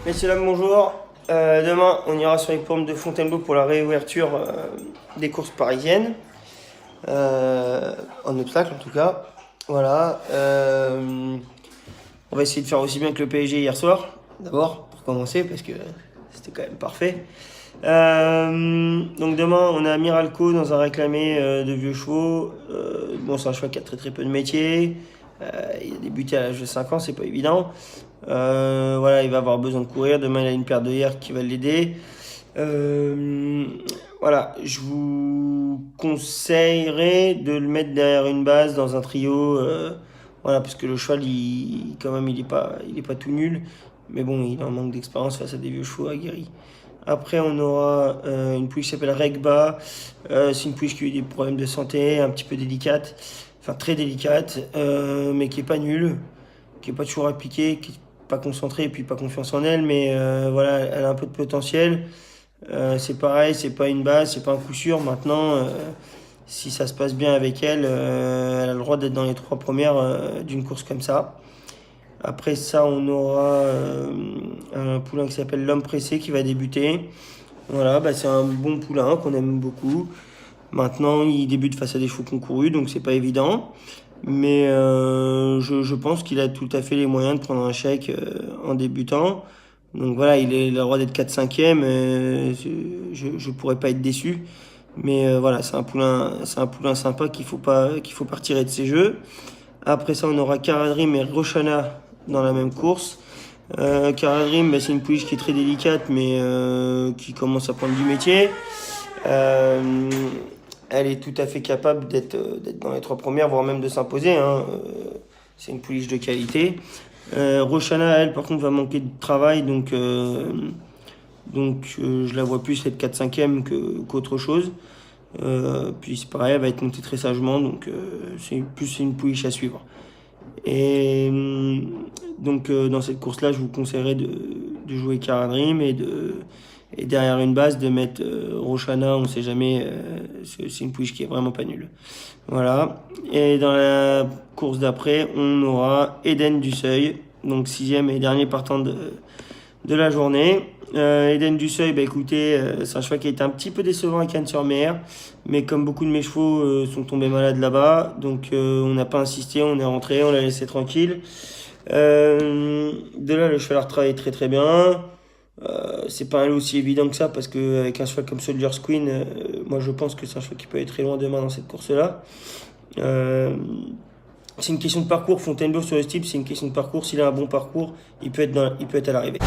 Messieurs, dames, bonjour. Demain, on ira sur les pommes de Fontainebleau pour la réouverture des courses parisiennes. En obstacle, en tout cas. Voilà. On va essayer de faire aussi bien que le PSG hier soir, d'abord, pour commencer, parce que c'était quand même parfait. Donc demain, on a Miralco dans un réclamé de vieux chevaux. Bon, c'est un cheval qui a très très peu de métier. Il a débuté à l'âge de 5 ans, c'est pas évident. Voilà, il va avoir besoin de courir. Demain, il a une paire d'œillères qui va l'aider. Euh, voilà, je vous conseillerais de le mettre derrière une base dans un trio. Voilà, parce que le cheval, quand même, il est pas tout nul. Mais bon, il a un manque d'expérience face à des vieux chevaux aguerris. Après, on aura une pouliche qui s'appelle Regba. C'est une pouliche qui a eu des problèmes de santé, un petit peu délicate, enfin très délicate, mais qui est pas nulle, qui est pas toujours appliquée, qui est pas concentrée et puis pas confiance en elle, mais voilà, elle a un peu de potentiel. C'est pareil, c'est pas une base, c'est pas un coup sûr. Maintenant, si ça se passe bien avec elle, elle a le droit d'être dans les 3 premières d'une course comme ça. Après ça, on aura un poulain qui s'appelle l'Homme Pressé qui va débuter. Voilà, bah c'est un bon poulain qu'on aime beaucoup. Maintenant, il débute face à des chevaux concourus, donc c'est pas évident. Mais je pense qu'il a tout à fait les moyens de prendre un chèque en débutant. Donc voilà, il a le droit d'être 4-5e. Je pourrais pas être déçu. Mais voilà, c'est un poulain sympa qu'il faut pas retirer de ses jeux. Après ça, on aura Caradrim et Roshana dans la même course. Caradrim, bah, c'est une pouliche qui est très délicate, mais qui commence à prendre du métier. Euh, Elle est tout à fait capable d'être dans les 3 premières, voire même de s'imposer, hein. C'est une pouliche de qualité. Roshana, elle, par contre, va manquer de travail, donc je la vois plus être 4-5e qu'autre chose. Puis c'est pareil, elle va être montée très sagement, donc c'est une pouliche à suivre. Et donc dans cette course-là, je vous conseillerais de jouer Caradrim et derrière une base de mettre Roshana, on sait jamais, c'est une pouliche qui est vraiment pas nulle. Voilà. Et dans la course d'après, on aura Eden du Seuil, donc 6e et dernier partant de la journée. Eden du Seuil, bah écoutez, c'est un cheval qui a été un petit peu décevant à Cannes-sur-Mer, mais comme beaucoup de mes chevaux sont tombés malades là-bas, donc on n'a pas insisté, on est rentré, on l'a laissé tranquille. De là, le cheval a retravaillé très très bien. C'est pas un lot aussi évident que ça parce qu'avec un cheval comme Soldier's Queen, moi je pense que c'est un cheval qui peut aller très loin demain dans cette course-là. Euh, c'est une question de parcours. Fontainebleau sur le type, c'est une question de parcours. S'il a un bon parcours, il peut être à l'arrivée.